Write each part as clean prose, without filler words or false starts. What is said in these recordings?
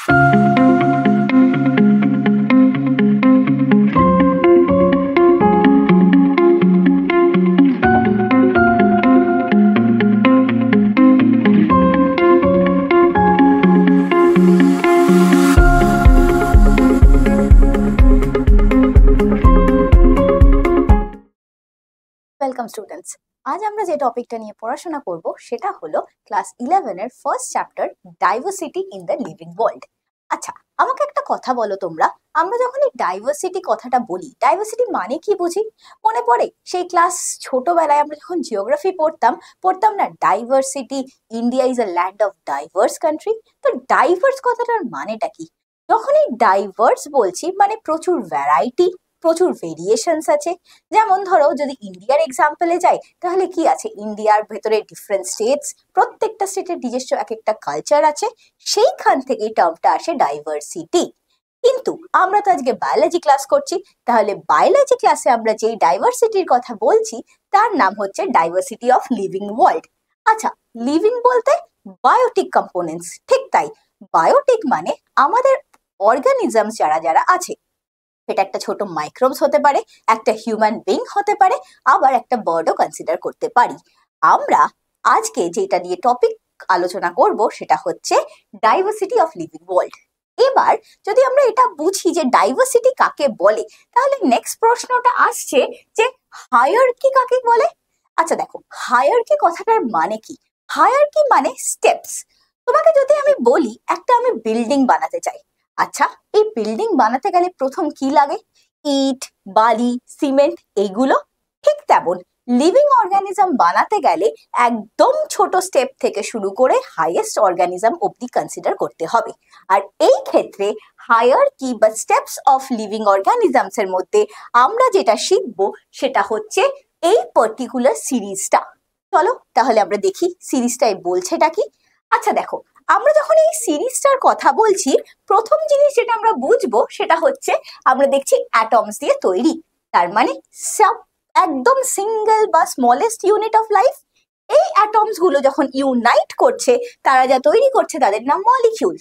Welcome students, আজ আমরা যে টপিকটা নিয়ে পড়াশোনা করব সেটা হলো ক্লাস 11 এর first chapter diversity in the living world. আচ্ছা, আমাকে একটা কথা বলো তোমরা, আমরা যখন এই ডাইভার্সিটি কথাটা বলি, ডাইভার্সিটি মানে কি বুঝি? মনে পড়ে সেই ক্লাস ছোটবেলায় আমরা যখন জিওগ্রাফি পড়তাম না, diversity, India is a land of diverse country. তো ডাইভার্স কথাটার মানেটা কি? যখন এই ডাইভার্স বলছি মানে প্রচুর ভ্যারাইটি, প্রচুর ভেরিয়েশনস আছে। যেমন ধরো যদি ইন্ডিয়ার এক্সাম্পলে যাই, তাহলে কি আছে, ইন্ডিয়ার ভেতরে ডিফারেন্ট স্টেটস, প্রত্যেকটা স্টেটের নিজস্ব এক একটা কালচার আছে, সেইখান থেকে টার্মটা আসে ডাইভার্সিটি। কিন্তু আমরা তো আজকে বায়োলজি ক্লাস করছি, তাহলে বায়োলজি ক্লাসে আমরা যেই ডাইভার্সিটির কথা বলছি তার নাম হচ্ছে ডাইভার্সিটি অফ লিভিং ওয়ার্ল্ড। আচ্ছা, লিভিং বলতে বায়োটিক কম্পোনেন্টস, ঠিক তাই। বায়োটিক মানে আমাদের অর্গানিজমস যারা যারা আছে, এটা একটা ছোট মাইক্রোবস হতে পারে, একটা হিউম্যান বিং হতে পারে, আবার একটা বার্ডও কনসিডার করতে পারি। আমরা আজকে যেটা নিয়ে টপিক আলোচনা করব সেটা হচ্ছে ডাইভার্সিটি অফ লিভিং ওয়ার্ল্ড। এবার যদি আমরা এটা বুঝি যে ডাইভার্সিটি কাকে বলে, তাহলে নেক্সট প্রশ্নটা আসছে যে হায়ারার্কি কাকে বলে। আচ্ছা দেখো, হায়ারার্কি কথাটার মানে কি? হায়ারার্কি মানে স্টেপস। তোমাকে যদি আমি বলি একটা আমি বিল্ডিং বানাতে চাই, আচ্ছা এই বিল্ডিং বানাতে গেলে প্রথম কি লাগে? ইট, বালি, সিমেন্ট, এইগুলো। ঠিক তেমন লিভিং অর্গানিজম বানাতে গেলে একদম ছোট স্টেপ থেকে শুরু করে হাইয়েস্ট অর্গানিজম অবধি কনসিডার করতে হবে। আর এই ক্ষেত্রে হায়ারার্কি বা স্টেপস অফ লিভিং অর্গানিজমস এর মধ্যে আমরা যেটা শিখবো সেটা হচ্ছে এই পার্টিকুলার সিরিজটা। চলো তাহলে আমরা দেখি সিরিজটাই বলছেটা কি। আচ্ছা দেখো, আমরা যখন এই সিরিজটার কথা বলছি, প্রথম জিনিস যেটা আমরা বুঝবো সেটা হচ্ছে আমরা দেখছি অ্যাটমস দিয়ে তৈরি। তার মানে একদম সিঙ্গেল বা স্মলেস্ট ইউনিট অফ লাইফ। এই অ্যাটমস গুলো যখন ইউনাইট করছে, তারা যা তৈরি করছে তাদের নাম মলিকিউল।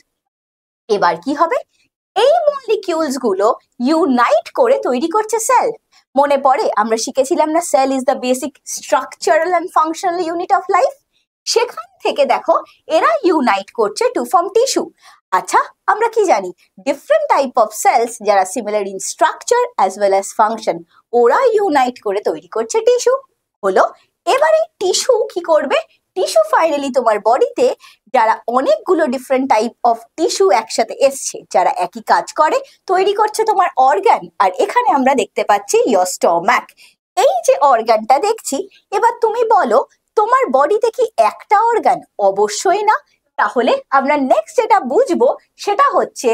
এবার কি হবে? এই মলিকিউলস গুলো ইউনাইট করে তৈরি করছে সেল। মনে পড়ে আমরা শিখেছিলাম না, cell is the basic structural and functional unit of life. সেখান থেকে দেখো এরা ইউনাইট করছে টু ফর্ম টিস্যু। আচ্ছা, আমরা কি জানি, ডিফারেন্ট টাইপ অফ সেলস যারা similar in structure as well as function, ওরা ইউনাইট করে তৈরি করছে টিস্যু। হলো, এবার এই টিস্যু কি করবে? টিস্যু ফাইনালি তোমার বডিতে যারা অনেকগুলো ডিফারেন্ট টাইপ অফ টিস্যু একসাথে এসছে, যারা একই কাজ করে, তৈরি করছে তোমার অর্গান। আর এখানে আমরা দেখতে পাচ্ছি ইয়োর স্টমাক। এই যে অর্গানটা দেখছি, এবার তুমি বলো তোমার বডিতে কি একটা অর্গান? অবশ্যই না। তাহলে আমরা নেক্সট যেটা বুঝবো সেটা হচ্ছে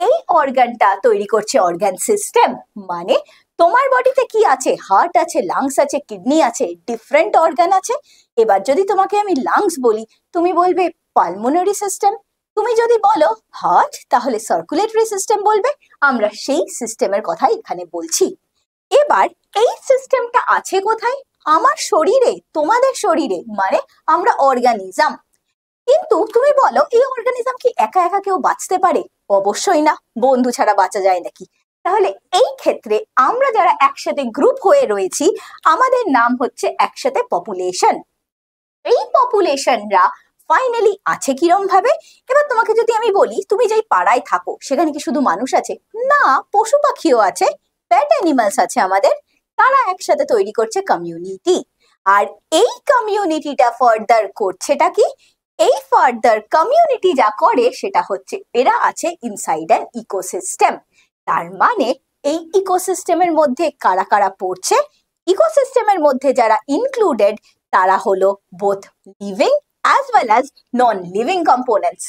এই অর্গানটা তৈরি করছে অর্গান সিস্টেম। মানে তোমার বডিতে কি আছে? হার্ট আছে, লাংস আছে, কিডনি আছে, ডিফারেন্ট অর্গান আছে। এবার যদি তোমাকে আমি লাংস বলি, তুমি বলবে পালমোনারি সিস্টেম। তুমি যদি বলো হার্ট, তাহলে সার্কুলেটরি সিস্টেম বলবে। আমরা সেই সিস্টেমের কথাই এখানে বলছি। এবার এই সিস্টেমটা আছে কোথায়? আমার শরীরে, তোমাদের শরীরে, মানে আমরা অর্গানিজম। কিন্তু তুমি বলো এই অর্গানিজম কি একা একা কেউ বাঁচতে পারে? অবশ্যই না, বন্ধু ছাড়া বাঁচা যায় নাকি? তাহলে এই ক্ষেত্রে আমরা যারা একসাথে গ্রুপ হয়ে রয়েছি, আমাদের নাম হচ্ছে একসাথে পপুলেশন। এই পপুলেশনরা ফাইনালি আছে কিরম ভাবে? এবার তোমাকে যদি আমি বলি, তুমি যেই পাড়ায় থাকো সেখানে কি শুধু মানুষ আছে? না, পশু পাখিও আছে, পেট অ্যানিমালস আছে আমাদের। তারা একসাথে তৈরি করছে কমিউনিটি। আর এই কমিউনিটিটা ফার্দার করছেটা কি? এই ফার্দার কমিউনিটি যা করে সেটা হচ্ছে এরা আছে ইনসাইড অ্যান ইকোসিস্টেম। তার মানে এই ইকোসিস্টেমের মধ্যে কারা কারা পড়ছে? ইকোসিস্টেমের মধ্যে যারা ইনক্লুডেড তারা হলো both living as well as non living components.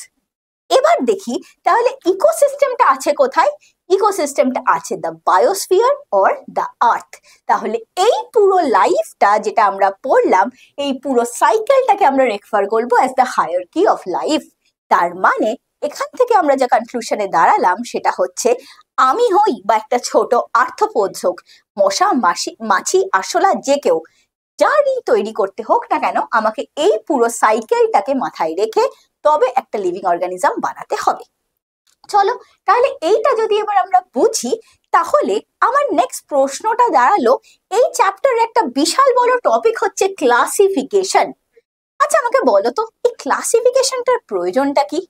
এবার দেখি তাহলে ইকোসিস্টেমটা আছে কোথায়? ইকোসিস্টেমটা আছে the biosphere or the earth. তাহলে এই পুরো লাইফটা যেটা আমরা পড়লাম, এই পুরো সাইকেলটাকে আমরা রেফার করবো as the hierarchy of life. তার মানে এখান থেকে আমরা যা কনক্লুশনে দাঁড়ালাম সেটা হচ্ছে, আমি হই বা একটা ছোট আর্থ্রোপোড হোক, মশা, মাছি, আরশোলা, যে কেউ, যারই তৈরি করতে হোক না কেন, আমাকে এই পুরো সাইকেলটাকে মাথায় রেখে তবে একটা লিভিং অর্গানিজম বানাতে হবে। চলো তাহলে এইটা যদি এবার আমরা বুঝি, তাহলে আমার নেক্সট প্রশ্নটা দাঁড়ালো, এই চ্যাপ্টারের একটা বিশাল বড় টপিক হচ্ছে ক্লাসিফিকেশন। আচ্ছা আমাকে বলো তো, এই ক্লাসিফিকেশনটার প্রয়োজনটা কি?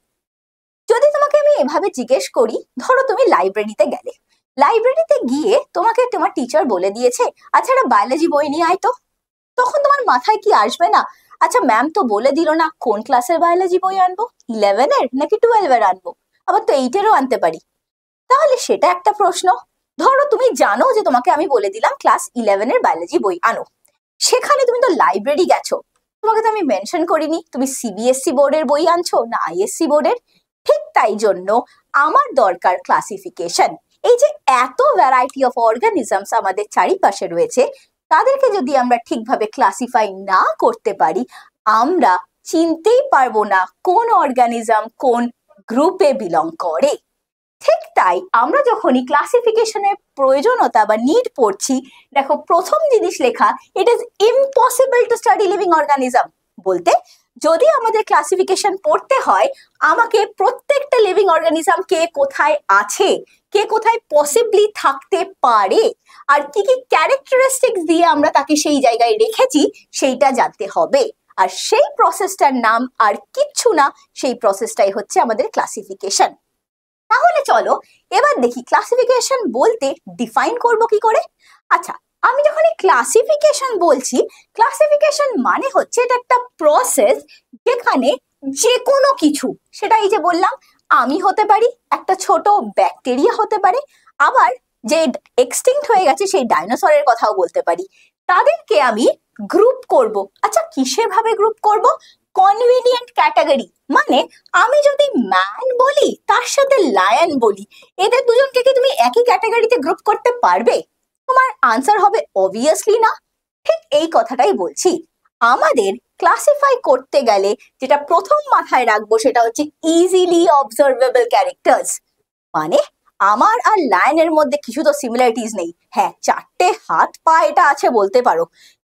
যদি তোমাকে আমি এভাবে জিজ্ঞেস করি, ধরো তুমি লাইব্রেরিতে গেলে, লাইব্রেরিতে গিয়ে তোমাকে তোমার টিচার বলে দিয়েছে আচ্ছা একটা বায়োলজি বই নিয়ে আয় তো, তখন তোমার মাথায় কি আসবে না, আচ্ছা ম্যাম তো বলে দিল না কোন ক্লাসের বায়োলজি বই আনবো, 11-এর নাকি 12-এর আনবো, আবার তো 8-এরও আনতে পারি। তাহলে সেটা একটা প্রশ্ন। ধরো তুমি জানো যে তোমাকে আমি বলে দিলাম ক্লাস 11-এর বায়োলজি বই আনো, সেখানে তুমি তো লাইব্রেরি গেছো, তোমাকে তো আমি মেনশন করিনি তুমি সিবিএসসি বোর্ডের বই আনছো না আইএসসি বোর্ডের। ঠিক তাই জন্য আমার দরকার ক্লাসিফিকেশন। এই যে এত ভ্যারাইটি অফ অর্গানিজমস আমাদের চারিপাশে রয়েছে, তাদেরকে যদি আমরা ঠিকভাবে ক্লাসিফাই না করতে পারি, আমরা চিনতেই পারবো না কোন অর্গানিজম কোন গ্রুপে বিলং করে। ঠিক তাই আমরা যখনই ক্লাসিফিকেশনের প্রয়োজনীয়তা বা নিড পড়ছি, দেখো প্রথম জিনিস লেখা, it is impossible to study living organism. বলতে যদি আমাদের ক্লাসিফিকেশন পড়তে হয়, আমাকে প্রত্যেকটা লিভিং অর্গানিজম কে কোথায় আছে, কে কোথায় পসিবলি থাকতে পারে, আর কি কি ক্যারেক্টারিস্টিক্স দিয়ে আমরা তাকে সেই জায়গায় রেখেছি সেইটা জানতে হবে। আর সেই প্রসেসটার নাম আর কিচ্ছু না, সেই প্রসেসটাই হচ্ছে আমাদের ক্লাসিফিকেশন। তাহলে চলো এবার দেখি ক্লাসিফিকেশন বলতে ডিফাইন করব কি করে। আচ্ছা আমি যখন এই ক্লাসিফিকেশন বলছি, ক্লাসিফিকেশন মানে হচ্ছে এটা একটা প্রসেস যেখানে যে কোনো কিছু, সেটা এই যে বললাম আমি হতে পারি, একটা ছোট ব্যাকটেরিয়া হতে পারে, আবার যে এক্সটিংক্ট হয়ে গেছে সেই ডাইনোসরের কথাও বলতে পারি, তাদেরকে আমি গ্রুপ করব। আচ্ছা কিসে ভাবে গ্রুপ করব? কনভিনিয়েন্ট ক্যাটাগরি, মানে আমি যদি ম্যান বলি তার সাথে লায়ন বলি, এদের দুজনকে কি তুমি একই ক্যাটাগরিতে গ্রুপ করতে পারবে? তোমার আনসার হবে অবভিয়াসলি না। ঠিক এই কথাটাই বলছি, আমাদের ক্লাসিফাই করতে গেলে যেটা প্রথম মাথায় রাখবো সেটা হচ্ছে ইজিলি অবজারভেবল ক্যারেক্টার্স। মানে আমার আর লায়নের মধ্যে কিছু তো সিমিলারিটিস নেই, হ্যাঁ 4টে হাত পা এটা আছে বলতে পারো,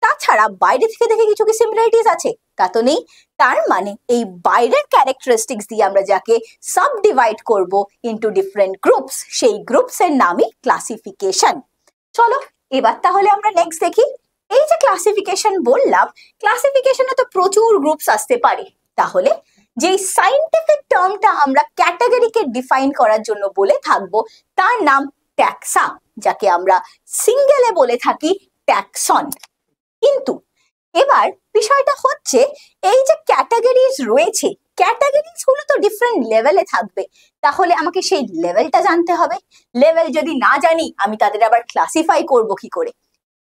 তাছাড়া বাইরে থেকে দেখে কিছু কি সিমিলারিটিস আছে? তা তো নেই। তার মানে এই বাইরের ক্যারেক্টারিস্টিক্স দিয়ে আমরা যাকে সাব ডিভাইড করব ইনটু ডিফারেন্ট গ্রুপস, সেই গ্রুপস এর নামই ক্লাসিফিকেশন। চলো এবার তাহলে আমরা নেক্সট দেখি, এই যে ক্লাসিফিকেশন বললাম, ক্লাসিফিকেশনে তো প্রচুর গ্রুপস আসতে পারে, তাহলে যে সাইন্টিফিক টার্মটা আমরা ক্যাটাগরিকে ডিফাইন করার জন্য বলে থাকবো তার নাম ট্যাক্সা, যাকে আমরা সিঙ্গেলে বলে থাকি ট্যাক্সন। কিন্তু এবার বিষয়টা হচ্ছে এই যে ক্যাটাগরিজ রয়েছে, ক্যাটাগরিজ গুলো তো ডিফারেন্ট লেভেলে থাকবে, তাহলে আমাকে সেই লেভেলটা জানতে হবে। লেভেল যদি না জানি আমি তাদের আবার ক্লাসিফাই করব কি করে?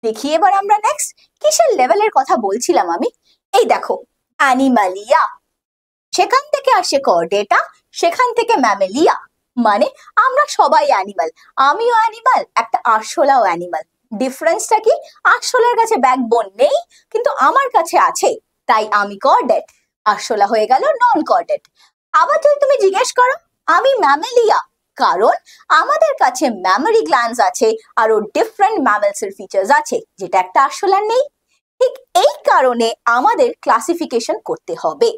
দেখি এবার আমরা নেক্সট কিসের লেভেলের কথা বলছিলাম আমি। এই দেখো অ্যানিমালিয়া, সেখান থেকে আসে কর্ডেটা, সেখান থেকে ম্যামেলিয়া, মানে আমরা সবাই অ্যানিমাল, আমিও অ্যানিমাল, একটা আরশোলাও অ্যানিমাল। ডিফারেন্সটা কি? আরশোলার কাছে ব্যাকবোন নেই কিন্তু আমার কাছে আছে, তাই আমি কর্ডেট, আরশোলা হয়ে গেল নন কর্ডেট। আবার যদি তুমি জিজ্ঞেস করো আমি ম্যামেলিয়া, কারণ আমাদের কাছে ম্যামারি গ্ল্যান্ডস আছে, আরো ডিফারেন্ট ম্যামেলসের ফিচার্স আছে যেটা একটা আরশোলার নেই। ঠিক এই কারণে আমাদের ক্লাসিফিকেশন করতে হবে।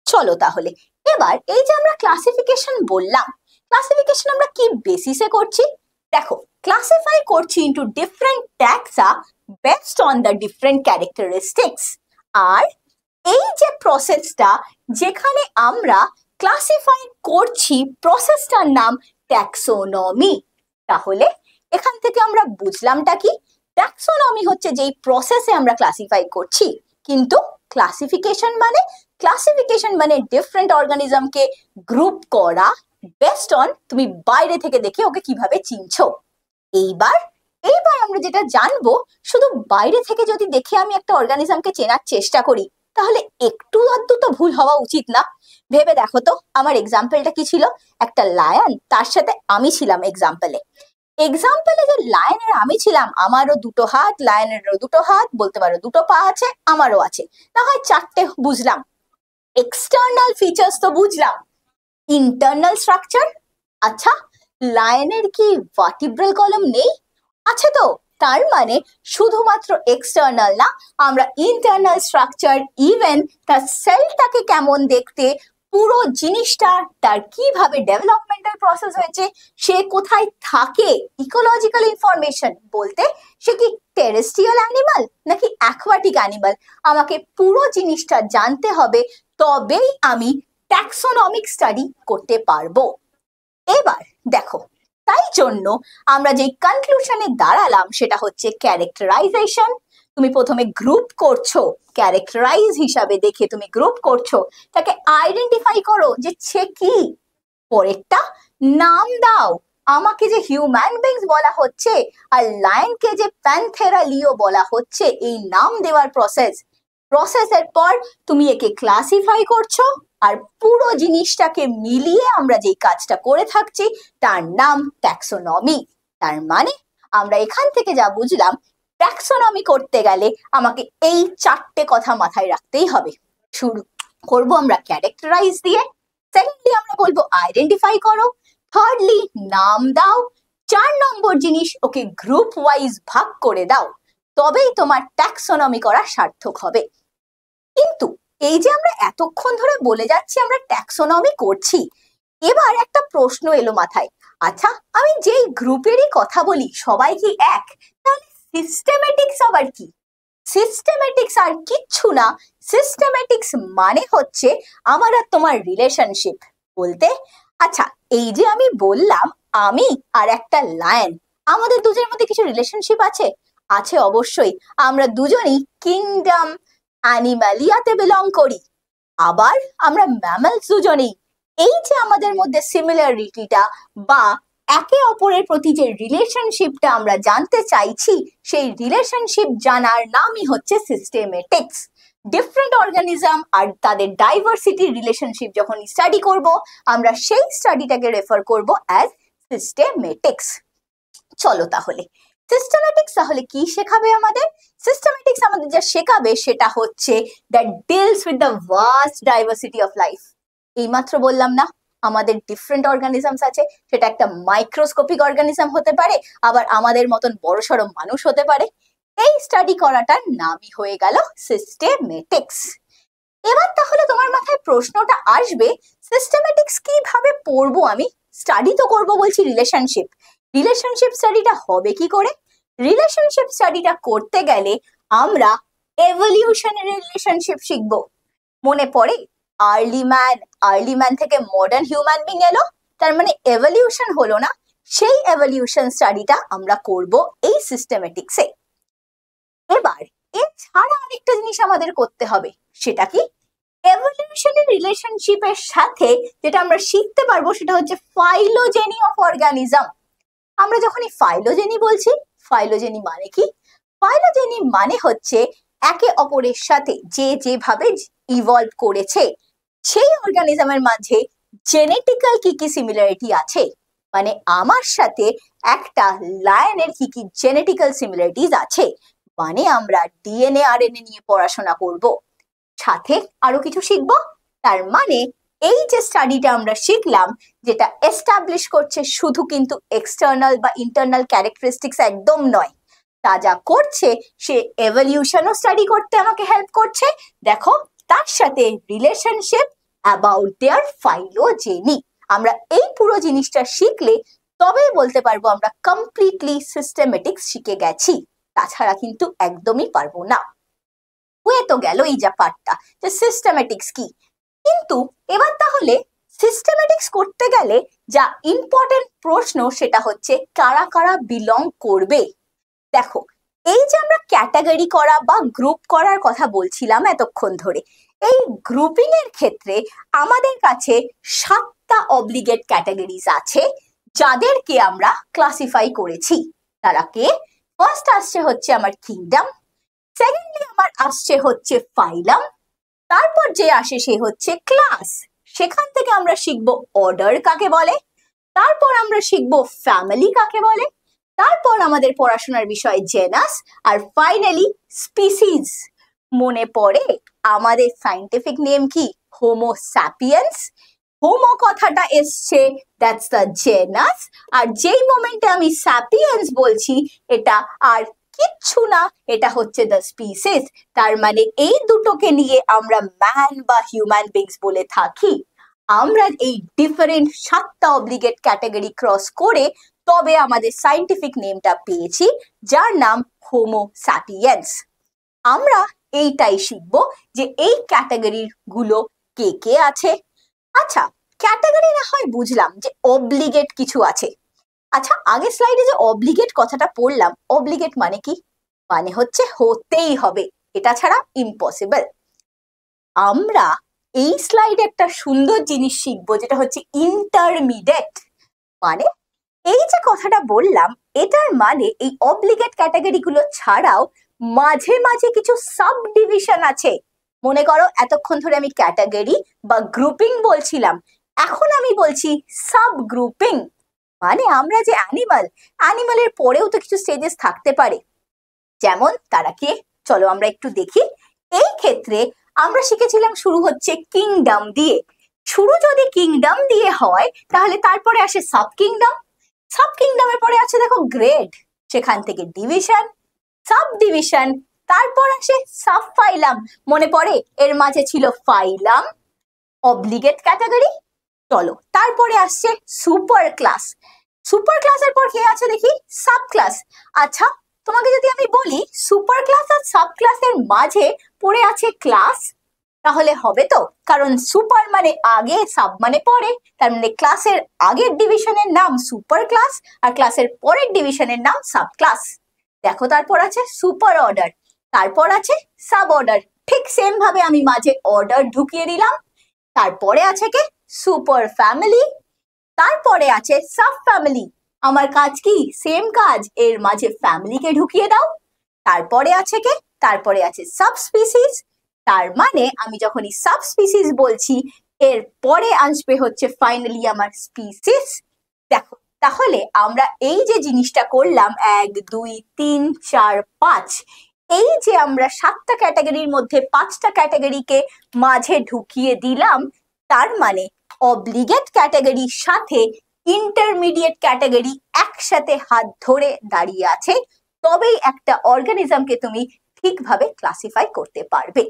চলো তাহলে এবার এই যে আমরা ক্লাসিফিকেশন বললাম, ক্লাসিফিকেশন আমরা কি বেসিসে করছি? দেখো ক্লাসিফাই করছি into different taxa based on the different characteristics. আর এই যে প্রসেসটা যেখানে আমরা ক্লাসিফাই করছি, প্রসেসটার নাম ট্যাক্সোনমি। তাহলে এখান থেকে আমরা বুঝলামটা কি? ট্যাক্সোনমি হচ্ছে যেই প্রসেসে আমরা ক্লাসিফাই করছি, কিন্তু ক্লাসিফিকেশন মানে ডিফারেন্ট অর্গানিজমকে গ্রুপ করা বেসড অন তুমি বাইরে থেকে দেখে ওকে কিভাবে চিনছো। এইবার আমরা যেটা জানবো, শুধু বাইরে থেকে যদি দেখে আমি একটা অর্গানিজমকে চেনার চেষ্টা করি, তাহলে একটু আধটু তো ভুল হওয়া উচিত না? ভেবে দেখো তো আমার এক্সাম্পলটা কি ছিল, একটা লায়ন, তার সাথে আমি ছিলাম এক্সাম্পলে যে লায়নের আমি ছিলাম, আমারও দুটো হাত, লায়নেরও দুটো হাত, বলতে পারো দুটো পা আছে, আমারও আছে, না হয় 4টে বুঝলাম। এক্সটার্নাল ফিচার্স তো বুঝলাম, ইন্টারনাল স্ট্রাকচার, আচ্ছা লায়নের কি ভার্টিব্রাল কলাম নেই? আছে তো, তার মানে শুধুমাত্র এক্সটার্নাল না, আমরা ইন্টারনাল স্ট্রাকচার, ইভেন তার সেলটাকে কেমন দেখতে, পুরো জিনিসটা তার কিভাবে ডেভেলপমেন্টাল প্রসেস হয়েছে, সে কোথায় থাকে, ইকোলজিক্যাল ইনফরমেশন বলতে সে কি টেরেস্ট্রিয়াল অ্যানিমাল নাকি অ্যাকোয়াটিক অ্যানিমাল, আমাকে পুরো জিনিসটা জানতে হবে, তবেই আমি ট্যাক্সোনমিক স্টাডি করতে পারবো। এবার দেখো, তাই জন্য আমরা যে কনক্লুশনে দাঁড়ালাম সেটা হচ্ছে ক্যারেক্টারাইজেশন। তুমি প্রথমে গ্রুপ করছো, ক্যারেক্টারাইজ হিসাবে দেখে তুমি গ্রুপ করছো, তাকে আইডেন্টিফাই করো যে সে কি, পরেরটা নাম দাও। আমাকে যে হিউম্যান বিংস বলা হচ্ছে আর লায়নকে যে প্যান্থেরা লিও বলা হচ্ছে, এই নাম দেওয়ার প্রসেসের পর তুমি একে ক্লাসিফাই করছো, আর পুরো জিনিসটাকে মিলিয়ে আমরা যেই কাজটা করে থাকছি তার নাম ট্যাক্সোনমি। তার মানে আমরা এখান থেকে যা বুঝলাম, ট্যাক্সোনমি করতে গেলে আমাকে এই 4টে কথা মাথায় রাখতেই হবে। শুরু করবো আমরা ক্যারেক্টারাইজ দিয়ে, সেকেন্ডলি আমরা বলবো আইডেন্টিফাই করো, থার্ডলি নাম দাও, 4 নম্বর জিনিস ওকে গ্রুপ ওয়াইজ ভাগ করে দাও, তবেই তোমার ট্যাক্সোনমি করা সার্থক হবে। কিন্তু এই যে আমরা এতক্ষণ ধরে বলে যাচ্ছি আমরা ট্যাক্সোনমি করছি, এবার একটা প্রশ্ন এলো মাথায়, আচ্ছা আমি যেই গ্রুপেরই কথা বলি সবাই কি এক, তাহলে সিস্টেমেটিক্স আবার কি? সিস্টেমেটিক্স আর কিচ্ছু না, সিস্টেমেটিক্স মানে হচ্ছে আমার আর তোমার রিলেশনশিপ বলতে। আচ্ছা এই যে আমি বললাম আমি আর একটা লায়ন, আমাদের দুজনের মধ্যে কিছু রিলেশনশিপ আছে? আছে অবশ্যই, আমরা দুজনেই কিংডম অ্যানিমালিয়াতে বিলং করি, আবার আমরা ম্যামালস দুজনেই। এই যে আমাদের মধ্যে সিমিলারিটিটা বা একে অপরের প্রতি যে রিলেশনশিপটা আমরা জানতে চাইছি, সেই রিলেশনশিপ জানার নামই হচ্ছে সিস্টেমেটিক্স। ডিফারেন্ট অর্গানিজম আর তাদের ডাইভার্সিটি রিলেশনশিপ যখন স্টাডি করব, আমরা সেই স্টাডিটাকে রেফার করব অ্যাজ সিস্টেমেটিক্স। চলো তাহলে সিস্টেমেটিক্স তাহলে কি শেখাবে আমাদের? সিস্টেমেটিক্স আমাদের যা শেখাবে সেটা হচ্ছে that deals with the vast diversity of life. এইমাত্র বললাম না আমাদের ডিফারেন্ট অর্গানিজমস আছে, সেটা একটা মাইক্রোস্কোপিক অর্গানিজম হতে পারে, আবার আমাদের মতন বড়সড় মানুষ হতে পারে। এই স্টাডি করাটার নামই হয়ে গেল সিস্টেমেটিক্স। এবার তাহলে তোমার মাথায় প্রশ্নটা আসবে, সিস্টেমেটিক্স কিভাবে পড়বো আমি? স্টাডি তো করবো বলছি রিলেশনশিপ, রিলেশনশিপ স্টাডিটা হবে কি করে? রিলেশনশিপ স্টাডিটা করতে গেলে আমরা এভলিউশনারি রিলেশনশিপ শিখবো। মনে পড়ে আর্লি ম্যান থেকে মডার্ন হিউম্যান বিং এলো, তার মানে এভলিউশন হলো না? সেই এভলিউশন স্টাডিটা আমরা করব এই সিস্টেমেটিক্সে। এবার এছাড়া আরেকটা জিনিস আমাদের করতে হবে, সেটা কি? এভলিউশনারি রিলেশনশিপের সাথে যেটা আমরা শিখতে পারবো সেটা হচ্ছে ফাইলোজেনি অফ অর্গানিজম। আমরা যখন এই ফাইলোজেনি বলছি, ফাইলোজেনি মানে কি? ফাইলোজেনি মানে হচ্ছে একে অপরের সাথে যে যেভাবে ইভলভ করেছে সেই অর্গানিজমের মাঝে জেনেটিক্যাল কি কি সিমিলারিটি আছে, মানে আমার সাথে একটা লায়নের কি কি জেনেটিক্যাল সিমিলারিটিস আছে, মানে আমরা ডিএনএ আরএনএ নিয়ে পড়াশোনা করব, সাথে আরো কিছু শিখবো। তার মানে এই যে স্টাডিটা আমরা শিখলাম, যেটা এস্টাবলিশ করছে শুধু কিন্তু এক্সটার্নাল বা ইন্টারনাল ক্যারেক্টারিস্টিক্স একদম নয়, তা যা করছে সে এভলিউশনও স্টাডি করতে আমাকে হেল্প করছে, দেখো, তার সাথে রিলেশনশিপ অ্যাবাউট দেয়ার ফাইলোজেনি। আমরা এই পুরো জিনিসটা শিখলে তবেই বলতে পারবো আমরা কমপ্লিটলি সিস্টেমেটিক্স শিখে গেছি, তাছাড়া কিন্তু একদমই পারবো না। হয়ে তো গেল এই যা পার্টটা, যে সিস্টেমেটিক্স কি। কিন্তু এবার তাহলে সিস্টেমেটিক্স করতে গেলে যা ইম্পর্টেন্ট প্রশ্ন সেটা হচ্ছে কারা কারা বিলং করবে। দেখো, এই যে আমরা ক্যাটাগরি করা বা গ্রুপ করার কথা বলছিলাম এতক্ষণ ধরে, এই গ্রুপিং এর ক্ষেত্রে আমাদের কাছে 7টা অব্লিগেট ক্যাটাগরিজ আছে যাদেরকে আমরা ক্লাসিফাই করেছি। তারা কে? ফার্স্ট আসছে হচ্ছে আমার কিংডম, সেকেন্ডলি আমার আসছে হচ্ছে ফাইলাম, তারপর যে আসে সে হচ্ছে ক্লাস, সেখান থেকে আমরা শিখবো অর্ডার কাকে বলে, তারপর আমরা শিখবো ফ্যামিলি কাকে বলে, তারপর আমাদের পড়াশোনার বিষয় জেনাস, আর ফাইনালি স্পিসিস। মনে পড়ে আমাদের সায়েন্টিফিক নেম কি? Homo sapiens. হোমো কথাটা এসছে, দ্যাটস দ্য জেনাস, আর যেই মোমেন্টে আমি স্যাপিয়েন্স বলছি এটা আর কিচ্ছু না, এটা হচ্ছে দ্য স্পিসিস। তার মানে এই দুটোকে নিয়ে আমরা ম্যান বা হিউম্যান বিংস বলে থাকি। আমরা এই ডিফারেন্ট 7টা অব্লিগেট ক্যাটাগরি ক্রস করে তবে আমাদের সায়েন্টিফিক নেমটা পেয়েছি, যার নাম হোমো স্যাপিয়েন্স। আমরা এইটাই শিখবো যে এই ক্যাটাগরি গুলো কে কে আছে। আচ্ছা, ক্যাটাগরি না হয় বুঝলাম যে অব্লিগেট কিছু আছে। আচ্ছা, আগের স্লাইডে যে অব্লিগেট কথাটা পড়লাম, অব্লিগেট মানে কি? মানে হচ্ছে হতেই হবে, এটা ছাড়া ইম্পসিবল। আমরা এই স্লাইডে একটা সুন্দর জিনিস শিখবো, যেটা হচ্ছে ইন্টারমিডিয়েট। মানে এই যে কথাটা বললাম, এটার মানে এই অব্লিগেট ক্যাটাগরি গুলো ছাড়াও মাঝে মাঝে কিছু সাব ডিভিশন আছে। মনে করো এতক্ষণ ধরে আমি ক্যাটাগরি বা গ্রুপিং বলছিলাম, এখন আমি বলছি সাব গ্রুপিং। মানে আমরা যে অ্যানিমালের পরেও তো কিছু স্টেজেস থাকতে পারে। যেমন তারা কে, চলো আমরা একটু দেখি। এই ক্ষেত্রে আমরা শিখেছিলাম শুরু হচ্ছে কিংডম দিয়ে। শুরু যদি কিংডম দিয়ে হয় তাহলে তারপরে আসে সাব কিংডম। সাব কিংডমের পরে আছে দেখো গ্রেড, সেখান থেকে ডিভিশন, সাব ডিভিশন, তারপর আসে সাব ফাইলাম। মনে পড়ে এর মাঝে ছিল ফাইলাম, অব্লিগেট ক্যাটাগরি। চলো তারপরে আসছে সুপার ক্লাস। সুপার ক্লাসের পর কে আছে দেখি? Sub class. আচ্ছা, তোমাকে যদি আমি বলি সুপার ক্লাস আর সাব ক্লাসের মাঝে পড়ে আছে ক্লাস, তাহলে হবে তো? কারণ সুপার মানে আগে, সাব মানে পরে, তার মানে ক্লাসের আগের ডিভিশনের নাম সুপার ক্লাস আর ক্লাসের পরের ডিভিশনের নাম সাব ক্লাস। দেখো তারপর আছে সুপার অর্ডার, তারপর আছে সাব অর্ডার। ঠিক সেম ভাবে আমি মাঝে অর্ডার ঢুকিয়ে দিলাম। তারপরে আছে কে? সুপার ফ্যামিলি, তারপরে আছে সাব ফ্যামিলি। আমার কাজ কি? সেম কাজ, এর মাঝে ফ্যামিলিকে ঢুকিয়ে দাও। তারপরে আছে কে? তারপরে আছে সাব স্পিসিস। তার মানে আমি যখনই সাব স্পিসিস বলছি, এর পরে আসবে হচ্ছে ফাইনালি আমার স্পিসিস। দেখো, তাহলে আমরা এই যে জিনিসটা করলাম 1 2 3 4 5, এই যে আমরা 7টা ক্যাটাগরির মধ্যে 5টা ক্যাটাগরিকে মাঝে ঢুকিয়ে দিলাম, তার মানে অব্লিগেট ক্যাটাগরির সাথে ইন্টারমিডিয়েট ক্যাটাগরি একসাথে হাত ধরে দাঁড়িয়ে আছে, তবেই একটা অর্গানিজমকে তুমি ঠিকভাবে ক্লাসিফাই করতে পারবে।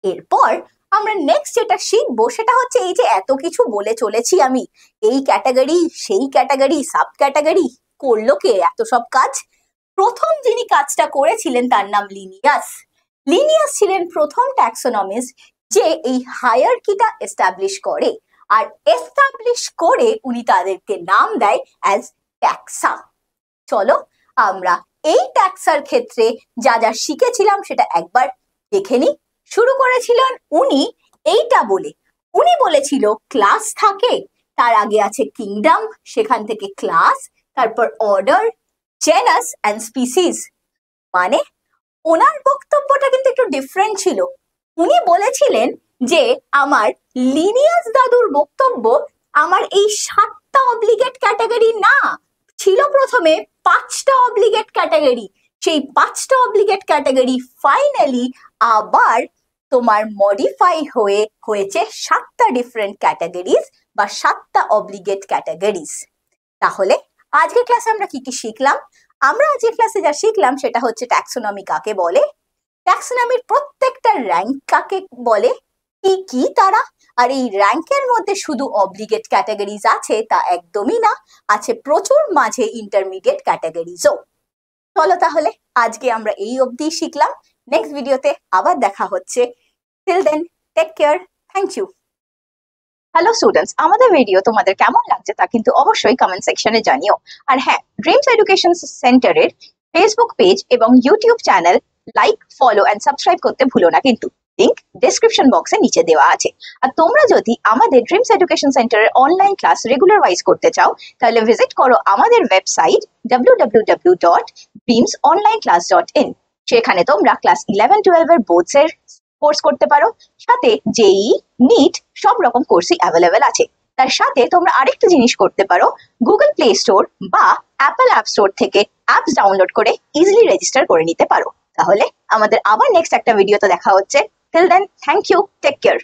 এরপর আমরা নেক্সট যেটা শিখবো সেটা হচ্ছে এই যে এত কিছু বলে চলেছি আমি, এই ক্যাটাগরি সেই ক্যাটাগরি সাব ক্যাটাগরি, করলো কে এত সব কাজ? প্রথম যিনি কাজটা করেছিলেন তার নাম লিনিয়াস। লিনিয়াস ছিলেন প্রথম ট্যাক্সোনমিস্ট যে এই হায়ারকিটা এস্টাবলিশ করে, আর এস্টাবলিশ করে উনি তাদেরকে নাম দেয় অ্যাজ ট্যাক্সা। চলো আমরা এই ট্যাক্সার ক্ষেত্রে যা যা শিখেছিলাম সেটা একবার দেখে নিই। শুরু করেছিলেন উনি এইটা বলে, উনি বলেছিল ক্লাস থাকে, তার আগে আছে কিংডম, সেখান থেকে ক্লাস, তারপর অর্ডার, জেনাস অ্যান্ড স্পিসিস। মানে ওনার বক্তব্যটা কিন্তু একটু ডিফারেন্ট ছিল। উনি বলেছিলেন যে আমার লিনিয়াস দাদুর বক্তব্য, আমার এই 7টা অব্লিগেট ক্যাটাগরি না, ছিল প্রথমে 5টা অব্লিগেট ক্যাটাগরি। সেই 5টা অব্লিগেট ক্যাটাগরি ফাইনালি আবার তোমার মডিফাই হয়ে হয়েছে 7টা ডিফারেন্ট ক্যাটাগরিজ বা 7টা অব্লিগেট ক্যাটাগরিজ। তাহলে আজকের ক্লাসে আমরা কি কি শিখলাম? আমরা আজকের ক্লাসে যা শিখলাম সেটা হচ্ছে ট্যাক্সোনমি কাকে বলে, ট্যাক্সোনমির প্রত্যেকটা র্যাঙ্ক কাকে বলে, কি কি তারা, আর এই র্যাঙ্কের মধ্যে শুধু অব্লিগেট ক্যাটাগরিজ আছে তা একদমই না, আছে প্রচুর মাঝে ইন্টারমিডিয়েট ক্যাটাগরিজও। চলো তাহলে আজকে আমরা এই অবধি শিখলাম, নেক্সট ভিডিওতে আবার দেখা হচ্ছে। Till then take care, thank you. Hello students, আমাদের ভিডিও তোমাদের কেমন লাগছে তা কিন্তু অবশ্যই কমেন্ট সেকশনে জানিও। আর হ্যাঁ, ড্রিমস এডুকেশন সেন্টারের ফেসবুক পেজ এবং YouTube channel like, follow and subscribe করতে ভুলো না কিন্তু, লিংক ডেসক্রিপশন বক্সে নিচে দেওয়া আছে। আর তোমরা যদি আমাদের ড্রিমস এডুকেশন সেন্টারের অনলাইন ক্লাস রেগুলার ওয়াইজ করতে চাও তাহলে ভিজিট করো আমাদের ওয়েবসাইট www.dreamsonlineclass.in। সেখানে তোমরা ক্লাস 11-12 এর বোর্ডস এর কোর্স করতে পারো, সাথে জেই, নিট সব রকম কোর্সই অ্যাভেলেবেল আছে। তার সাথে তোমরা আরেকটা জিনিস করতে পারো, গুগল প্লে স্টোর বা অ্যাপল অ্যাপ স্টোর থেকে অ্যাপস ডাউনলোড করে ইজিলি রেজিস্টার করে নিতে পারো। তাহলে আমাদের আবার নেক্সট একটা ভিডিওতে দেখা হচ্ছে। Till then thank you, take care.